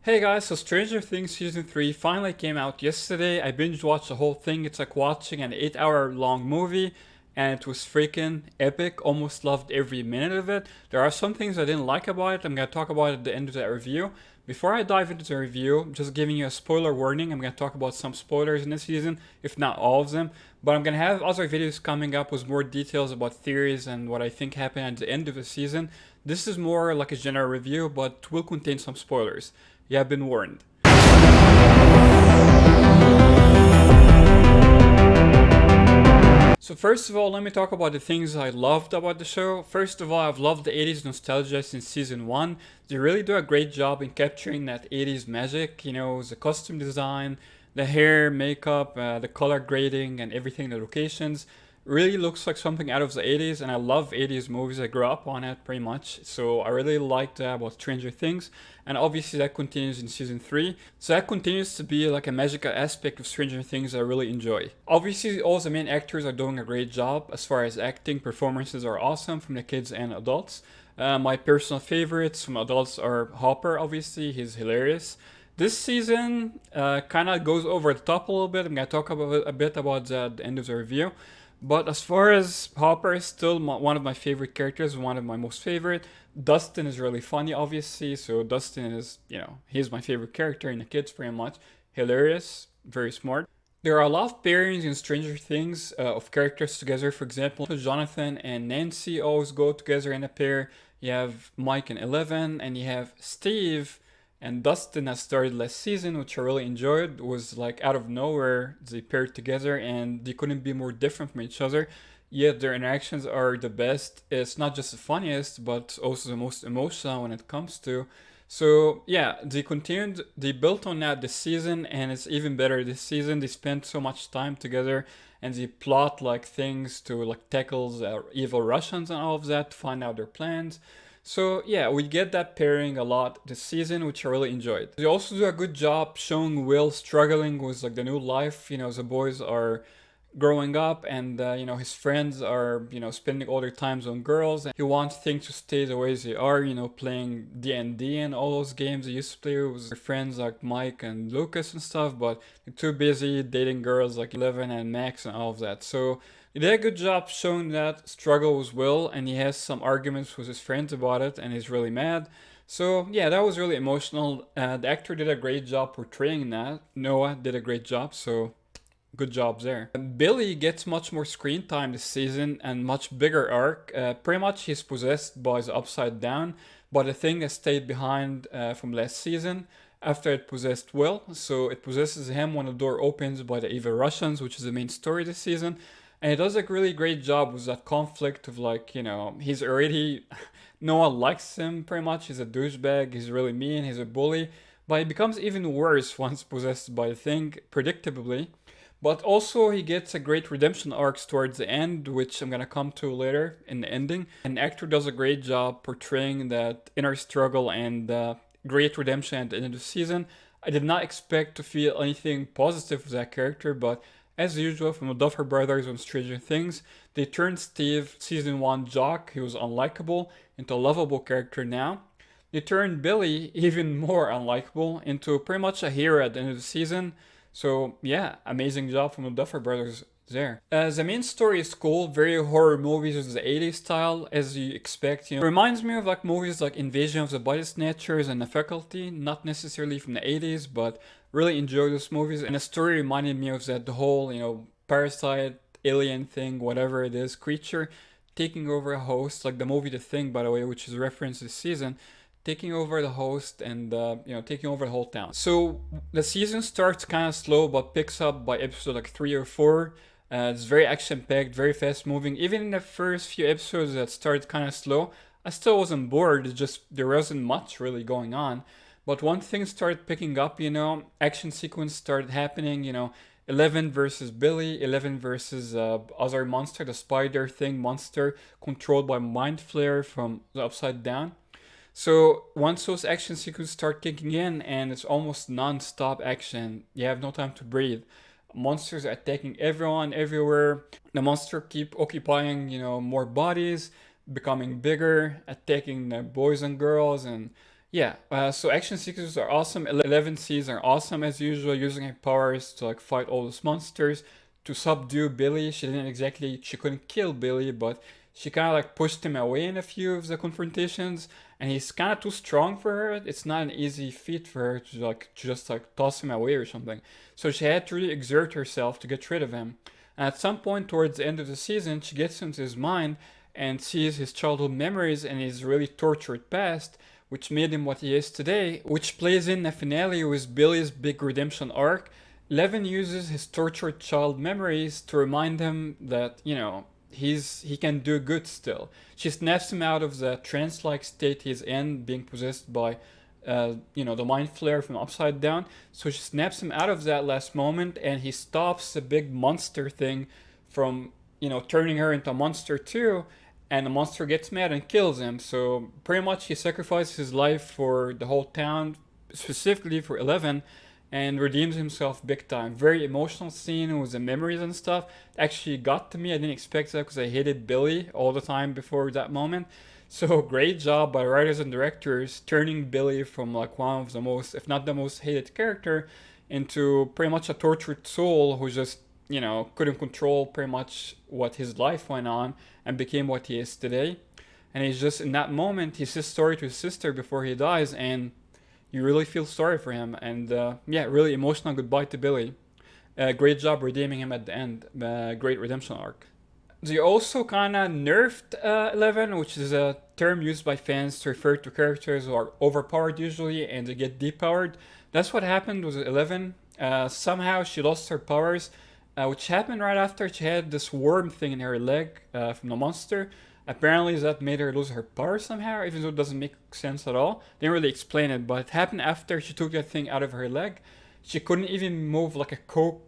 Hey guys, so Stranger Things Season 3 finally came out yesterday. I binge watched the whole thing. It's like watching an 8 hour long movie, and it was freaking epic. Almost loved every minute of it. There are some things I didn't like about it. I'm gonna talk about it at the end of that review. Before I dive into the review, just giving you a spoiler warning. I'm gonna talk about some spoilers in this season, if not all of them. But I'm gonna have other videos coming up with more details about theories and what I think happened at the end of the season. This is more like a general review, but will contain some spoilers. You have been warned. So first of all, let me talk about the things I loved about the show. First of all, I've loved the 80s nostalgia since season 1. They really do a great job in capturing that 80s magic, the costume design, the hair, makeup, the color grading, and everything, the locations. Really looks like something out of the 80s, and I love 80s movies. I grew up on it pretty much, so I really liked that about Stranger Things, and obviously that continues in season 3. So that continues to be like a magical aspect of Stranger Things I really enjoy. Obviously, all the main actors are doing a great job as far as acting. Performances are awesome from the kids and adults. My personal favorites from adults are Hopper, obviously, he's hilarious. This season kind of goes over the top a little bit. I'm going to talk about a bit about that at the end of the review. But as far as Hopper is still one of my favorite characters, one of my most favorite. Dustin is really funny, obviously. So Dustin is, he's my favorite character in the kids, pretty much. Hilarious, very smart. There are a lot of pairings in Stranger Things of characters together. For example, Jonathan and Nancy always go together in a pair. You have Mike and Eleven, and you have Steve and Dustin that started last season, which I really enjoyed. Was like out of nowhere they paired together, and they couldn't be more different from each other. Yet their interactions are the best. It's not just the funniest, but also the most emotional when it comes to. So yeah, they built on that this season, and it's even better this season. They spent so much time together, and they plot like things to like tackle the evil Russians and all of that to find out their plans. So yeah, we get that pairing a lot this season, which I really enjoyed. They also do a good job showing Will struggling with like the new life. The boys are growing up, and his friends are spending all their times on girls, and he wants things to stay the way they are. Playing D&D and all those games he used to play with their friends like Mike and Lucas and stuff, but they're too busy dating girls like Eleven and Max and all of that. So he did a good job showing that struggle with Will, and he has some arguments with his friends about it, and he's really mad. So yeah, that was really emotional. The actor did a great job portraying that. Noah did a great job, so good job there. Billy gets much more screen time this season and much bigger arc. Pretty much he's possessed by the Upside Down, but the thing that stayed behind from last season after it possessed Will. So it possesses him when the door opens by the evil Russians, which is the main story this season. And he does a really great job with that conflict of like, he's already, no one likes him pretty much. He's a douchebag, he's really mean, he's a bully. But it becomes even worse once possessed by the thing, predictably. But also, he gets a great redemption arc towards the end, which I'm gonna come to later in the ending. And the actor does a great job portraying that inner struggle and great redemption at the end of the season. I did not expect to feel anything positive with that character, but as usual from the Duffer Brothers on Stranger Things, they turned Steve, season 1 jock, he was unlikable, into a lovable character now. They turned Billy, even more unlikable, into pretty much a hero at the end of the season. So yeah, amazing job from the Duffer Brothers there. The main story is cool, very horror movies with the 80s style, as you expect. Reminds me of like movies like Invasion of the Body Snatchers and The Faculty, not necessarily from the 80s, but really enjoy those movies. And the story reminded me of that the whole, parasite, alien thing, whatever it is, creature taking over a host, like the movie The Thing, by the way, which is referenced this season, taking over the host and taking over the whole town. So the season starts kind of slow but picks up by episode like 3 or 4. It's very action packed, very fast moving. Even in the first few episodes that started kind of slow, I still wasn't bored. It's just there wasn't much really going on. But one thing started picking up, action sequence started happening, 11 versus Billy, 11 versus other monster, the spider thing monster controlled by Mind Flare from the Upside Down. So once those action sequences start kicking in, and it's almost non-stop action, you have no time to breathe. Monsters are attacking everyone, everywhere. The monster keep occupying, more bodies, becoming bigger, attacking the boys and girls, and Yeah, so action sequences are awesome. 11 Cs are awesome as usual, using her powers to like fight all those monsters, to subdue Billy. She couldn't kill Billy, but she kind of like pushed him away in a few of the confrontations, and he's kind of too strong for her. It's not an easy feat for her to just like toss him away or something. So she had to really exert herself to get rid of him. And at some point towards the end of the season, she gets into his mind and sees his childhood memories and his really tortured past, which made him what he is today, which plays in the finale with Billy's big redemption arc. Levin uses his tortured child memories to remind him that, he can do good still. She snaps him out of the trance-like state he's in, being possessed by, the mind flare from Upside Down. So she snaps him out of that last moment, and he stops the big monster thing from, turning her into a monster too. And the monster gets mad and kills him. So pretty much he sacrifices his life for the whole town, specifically for 11, and redeems himself big time. Very emotional scene with the memories and stuff. It actually got to me. I didn't expect that because I hated Billy all the time before that moment. So great job by writers and directors turning Billy from like one of the most, if not the most hated character, into pretty much a tortured soul who just couldn't control pretty much what his life went on and became what he is today. And he's just in that moment, he says sorry to his sister before he dies, and you really feel sorry for him. And really emotional goodbye to Billy. Great job redeeming him at the end. Great redemption arc. They also kind of nerfed 11, which is a term used by fans to refer to characters who are overpowered usually and they get depowered. That's what happened with 11. Somehow she lost her powers, which happened right after she had this worm thing in her leg from the monster. Apparently that made her lose her power somehow, even though it doesn't make sense at all. They didn't really explain it, but it happened after she took that thing out of her leg. She couldn't even move like a Coke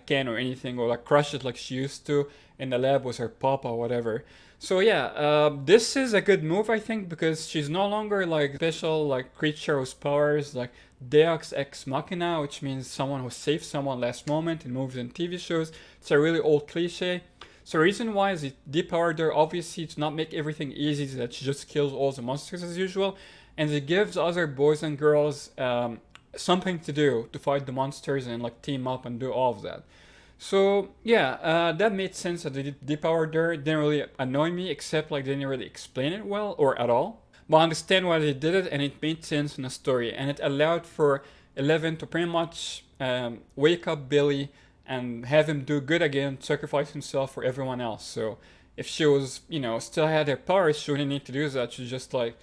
can or anything, or like crush it like she used to in the lab with her papa or whatever. So yeah, this is a good move, I think, because she's no longer like special like creature with powers like Deus Ex Machina, which means someone who saves someone last moment in movies and TV shows. It's a really old cliche. So the reason why is it depowered her, obviously to not make everything easy, so that she just kills all the monsters as usual, and it gives other boys and girls something to do to fight the monsters and like team up and do all of that. So yeah, that made sense that they depowered her. It didn't really annoy me, except like they didn't really explain it well or at all. But I understand why they did it, and it made sense in the story, and it allowed for 11 to pretty much wake up Billy and have him do good again, sacrifice himself for everyone else. So if she was, still had her powers, she wouldn't need to do that. She just like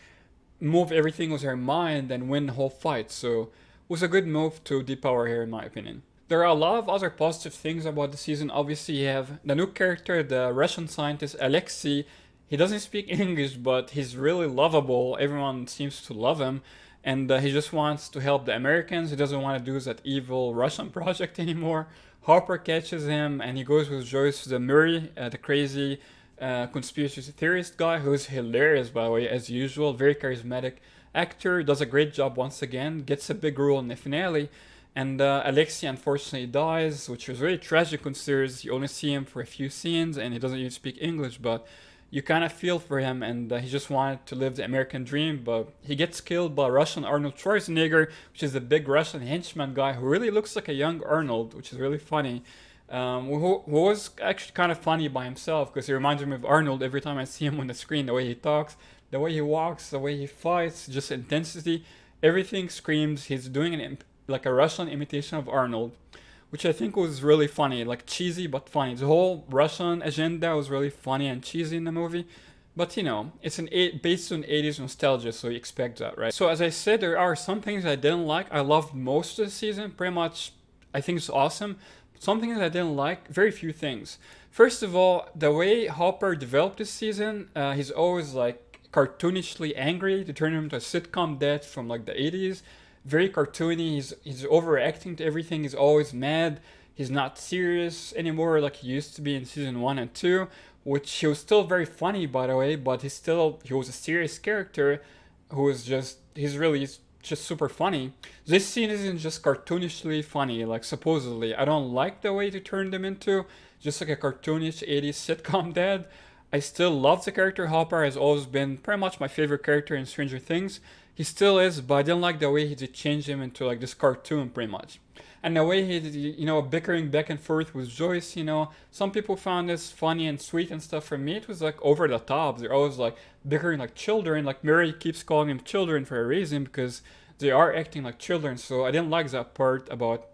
move everything with her mind and win the whole fight. So it was a good move to depower her, in my opinion. There are a lot of other positive things about the season. Obviously, you have the new character, the Russian scientist Alexei. He doesn't speak English, but he's really lovable. Everyone seems to love him. And he just wants to help the Americans. He doesn't want to do that evil Russian project anymore. Harper catches him, and he goes with Joyce Zamuri, the crazy conspiracy theorist guy, who's hilarious, by the way, as usual. Very charismatic actor. Does a great job once again. Gets a big role in the finale. And Alexei unfortunately dies, which is really tragic considering you only see him for a few scenes and he doesn't even speak English, but you kind of feel for him, and he just wanted to live the American dream, but he gets killed by Russian Arnold Schwarzenegger, which is the big Russian henchman guy who really looks like a young Arnold, which is really funny. Who was actually kind of funny by himself because he reminds me of Arnold every time I see him on the screen. The way he talks, the way he walks, the way he fights, just intensity. Everything screams he's doing like a Russian imitation of Arnold, which I think was really funny, like cheesy but funny. The whole Russian agenda was really funny and cheesy in the movie. But it's based on 80s nostalgia, so you expect that, right? So as I said, there are some things I didn't like. I loved most of the season, pretty much. I think it's awesome. Some things I didn't like, very few things. First of all, the way Hopper developed this season, he's always like cartoonishly angry to turn him into a sitcom dad from like the 80s. Very cartoony. He's overreacting to everything. He's always mad. He's not serious anymore like he used to be in season 1 and 2, which he was still very funny, by the way, but he was a serious character who was he's really just super funny. This scene isn't just cartoonishly funny, like supposedly. I don't like the way they turned him into just like a cartoonish 80s sitcom dad. I still love the character. Hopper has always been pretty much my favorite character in Stranger Things. He still is, but I didn't like the way he did change him into like this cartoon pretty much. And the way he did, bickering back and forth with Joyce, some people found this funny and sweet and stuff. For me, it was like over the top. They're always like bickering like children. Like Mary keeps calling them children for a reason because they are acting like children. So I didn't like that part about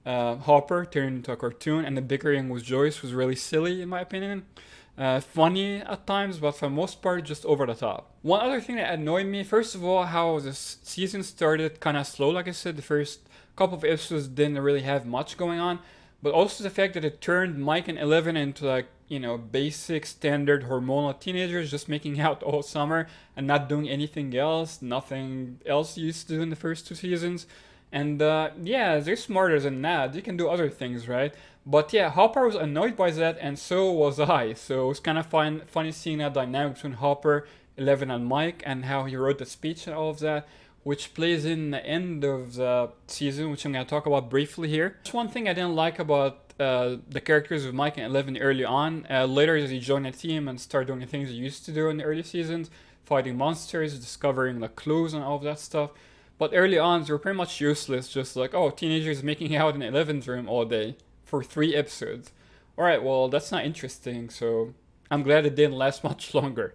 Hopper turning into a cartoon, and the bickering with Joyce was really silly in my opinion. Funny at times, but for the most part, just over the top. One other thing that annoyed me, first of all, how this season started kind of slow. Like I said, the first couple of episodes didn't really have much going on, but also the fact that it turned Mike and Eleven into like, basic standard hormonal teenagers just making out all summer and not doing anything else, nothing else you used to do in the first 2 seasons. And yeah, they're smarter than that. They can do other things, right? But yeah, Hopper was annoyed by that, and so was I. So it was kind of funny seeing that dynamic between Hopper, Eleven, and Mike, and how he wrote the speech and all of that, which plays in the end of the season, which I'm going to talk about briefly here. Just one thing I didn't like about the characters of Mike and Eleven early on. Later, as he joined the team and started doing the things he used to do in the early seasons, fighting monsters, discovering the clues and all of that stuff. But early on, they were pretty much useless, just like, oh, teenagers making out in Eleven's room all day for 3 episodes. Alright, well, that's not interesting, so I'm glad it didn't last much longer.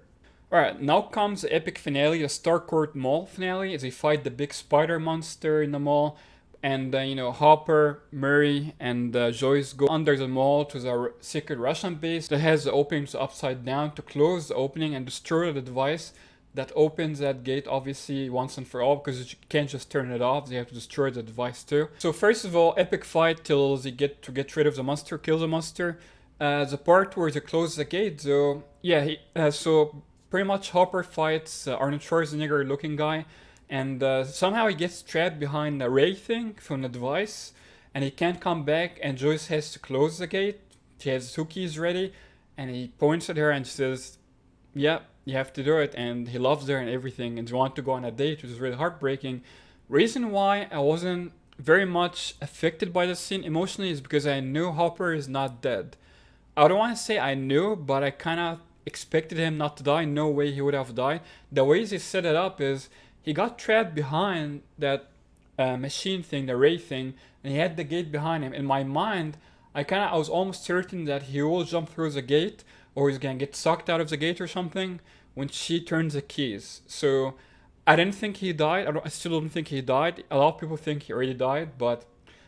Alright, now comes the epic finale, the Starcourt Mall finale, as they fight the big spider monster in the mall. And, Hopper, Murray, and Joyce go under the mall to the secret Russian base that has the openings upside down to close the opening and destroy the device that opens that gate, obviously, once and for all, because you can't just turn it off. They have to destroy the device too. So first of all, epic fight till they get rid of the monster, kill the monster. The part where they close the gate, though, yeah, so pretty much Hopper fights Arnold Schwarzenegger looking guy, and somehow he gets trapped behind the ray thing from the device, and he can't come back, and Joyce has to close the gate. She has 2 keys ready, and he points at her and says, yeah, you have to do it, and he loves her and everything, and they want to go on a date, which is really heartbreaking. Reason why I wasn't very much affected by this scene emotionally is because I knew Hopper is not dead. I don't want to say I knew, but I kind of expected him not to die. No way he would have died. The way they set it up is he got trapped behind that machine thing, the ray thing, and he had the gate behind him. In my mind, I was almost certain that he will jump through the gate, or he's gonna get sucked out of the gate or something when she turns the keys. So I didn't think he died. I still don't think he died. A lot of people think he already died, but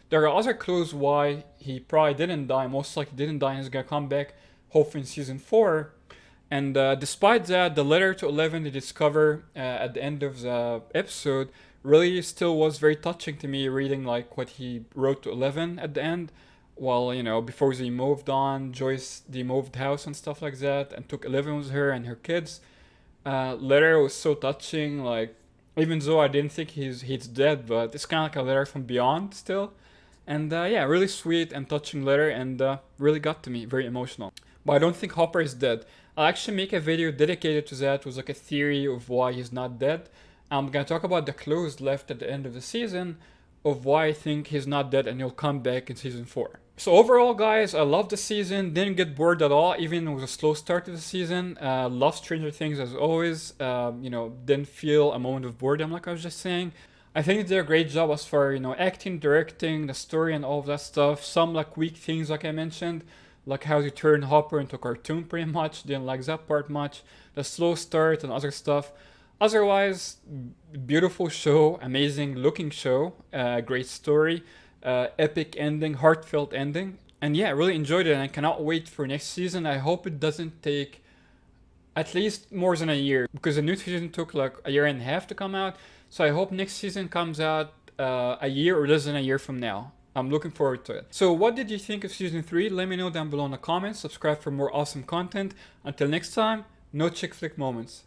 there are other clues why he probably didn't die. Most likely didn't die, and he's gonna come back hopefully in season 4. And despite that, the letter to Eleven they discover at the end of the episode really still was very touching to me, reading like what he wrote to Eleven at the end. Well, before they moved on, Joyce, they moved house and stuff like that, and took Eleven with her and her kids. Letter was so touching, like, even though I didn't think he's dead, but it's kind of like a letter from beyond still. And yeah, really sweet and touching letter, and really got to me, very emotional. But I don't think Hopper is dead. I'll actually make a video dedicated to that, with like a theory of why he's not dead. I'm gonna talk about the clues left at the end of the season of why I think he's not dead and he'll come back in season 4. So overall, guys, I loved the season. Didn't get bored at all, even with a slow start to the season. Love Stranger Things as always. Didn't feel a moment of boredom, like I was just saying. I think they did a great job as far, acting, directing, the story, and all of that stuff. Some like weak things, like I mentioned, like how they turned Hopper into a cartoon, pretty much. Didn't like that part much. The slow start and other stuff. Otherwise, beautiful show, amazing looking show, great story, epic ending, heartfelt ending. And yeah, I really enjoyed it, and I cannot wait for next season. I hope it doesn't take at least more than a year, because the new season took like a year and a half to come out. So I hope next season comes out a year or less than a year from now. I'm looking forward to it. So what did you think of season 3? Let me know down below in the comments. Subscribe for more awesome content. Until next time, no chick flick moments.